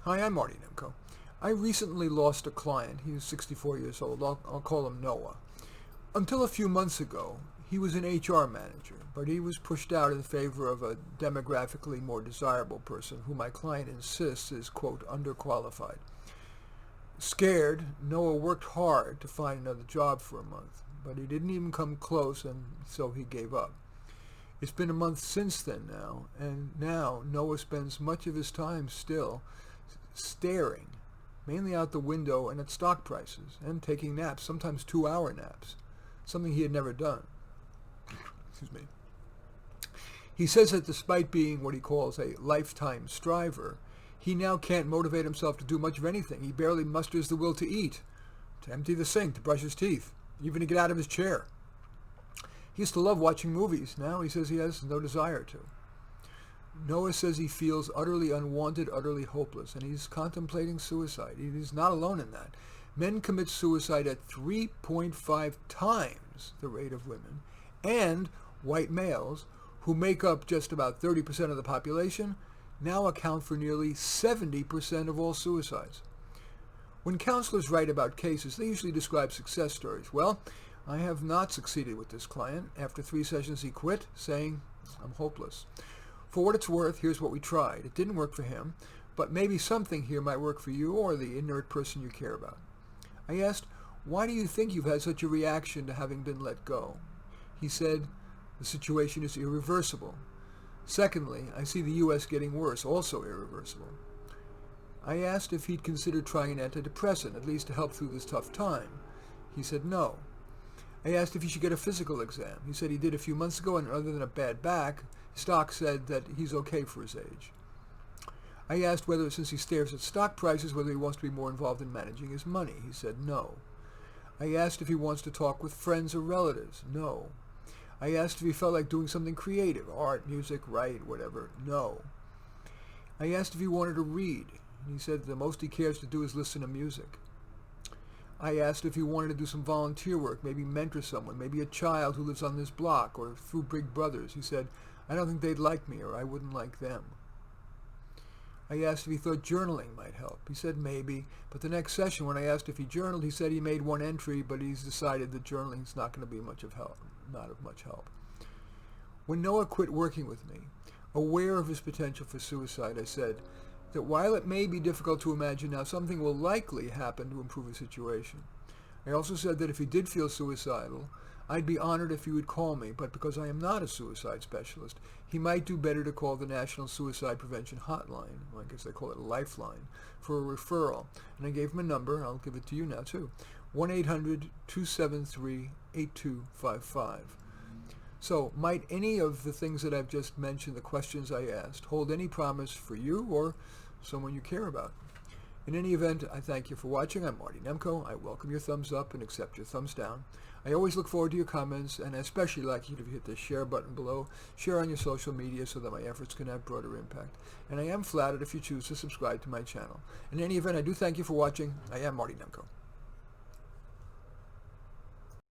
Hi, I'm Marty Nemko. I recently lost a client. He was 64 years old. I'll call him Noah. Until a few months ago, he was an HR manager, but he was pushed out in favor of a demographically more desirable person who my client insists is, quote, underqualified. Scared, Noah worked hard to find another job for a month, but he didn't even come close, and so he gave up. It's been a month since then now, and now Noah spends much of his time still staring, mainly out the window and at stock prices, and taking naps, sometimes 2-hour naps, something he had never done. Excuse me. He says that despite being what he calls a lifetime striver, he now can't motivate himself to do much of anything. He barely musters the will to eat, to empty the sink, to brush his teeth, even to get out of his chair. He used to love watching movies. Now he says he has no desire to. Noah says he feels utterly unwanted, utterly hopeless, and he's contemplating suicide. He's not alone in that. Men commit suicide at 3.5 times the rate of women, and white males, who make up just about 30% of the population, now account for nearly 70% of all suicides. When counselors write about cases, they usually describe success stories. Well, I have not succeeded with this client. After 3 sessions, he quit, saying, I'm hopeless. For what it's worth, here's what we tried. It didn't work for him, but maybe something here might work for you or the inert person you care about. I asked, why do you think you've had such a reaction to having been let go? He said, the situation is irreversible. Secondly, I see the U.S. getting worse, also irreversible. I asked if he'd considered trying an antidepressant, at least to help through this tough time. He said no. I asked if he should get a physical exam. He said he did a few months ago, and other than a bad back, stock said that he's okay for his age. I asked whether, since he stares at stock prices, whether he wants to be more involved in managing his money. He said no. I asked if he wants to talk with friends or relatives. No. I asked if he felt like doing something creative, art, music, write, whatever. No. I asked if he wanted to read. He said the most he cares to do is listen to music. I asked if he wanted to do some volunteer work, maybe mentor someone, maybe a child who lives on this block, or through Big Brothers. He said, I don't think they'd like me, or I wouldn't like them. I asked if he thought journaling might help. He said maybe, but the next session when I asked if he journaled, he said he made one entry, but he's decided that journaling's not going to be much of help, not of much help. When Noah quit working with me, aware of his potential for suicide, I said that while it may be difficult to imagine now, something will likely happen to improve his situation. I also said that if he did feel suicidal, I'd be honored if he would call me, but because I am not a suicide specialist, he might do better to call the National Suicide Prevention Hotline, I guess they call it a lifeline, for a referral. And I gave him a number, I'll give it to you now too, 1-800-273-8255. So, might any of the things that I've just mentioned, the questions I asked, hold any promise for you or someone you care about? In any event, I thank you for watching. I'm Marty Nemko. I welcome your thumbs up and accept your thumbs down. I always look forward to your comments, and I especially like you to hit the share button below. Share on your social media so that my efforts can have broader impact. And I am flattered if you choose to subscribe to my channel. In any event, I do thank you for watching. I am Marty Nemko.